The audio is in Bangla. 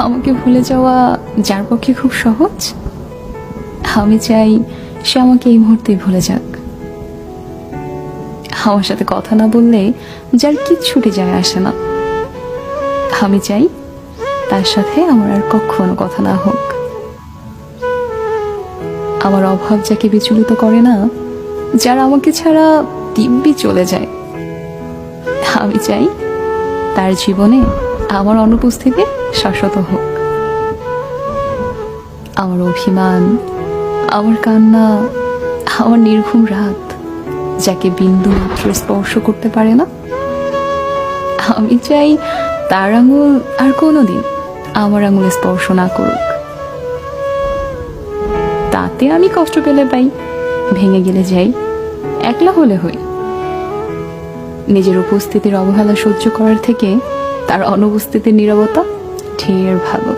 আমাকে ভুলে যাওয়া যার পক্ষে খুব সহজ, আমি চাই সে আমাকে এই মুহূর্তেই ভুলে যাক। আমার সাথে কথা না বললে যার কিচ্ছুটি যায় আসে না, আমি চাই তার সাথে আমার আর কখনো কথা না হোক। আমার অভাব যাকে বিচলিত করে না, যারা আমাকে ছাড়া দিব্যি চলে যায়, আমি চাই তার জীবনে আমার অনুপস্থিতি শাশ্বত হোক। আমার অভিমান, আমার কান্না, আমার নির্ঘুম রাত যাকে বিন্দু মাত্র স্পর্শ করতে পারে না, আমি চাই তার আঙুল আর কোনোদিন আমার আঙুলে স্পর্শ না করুক। তাতে আমি কষ্ট পেলে পাই, ভেঙে গেলে যাই, একলা হলে হই। নিজের উপস্থিতির অবহেলা সহ্য করার থেকে তার অনুপস্থিতির নীরবতা ঢের ভালো।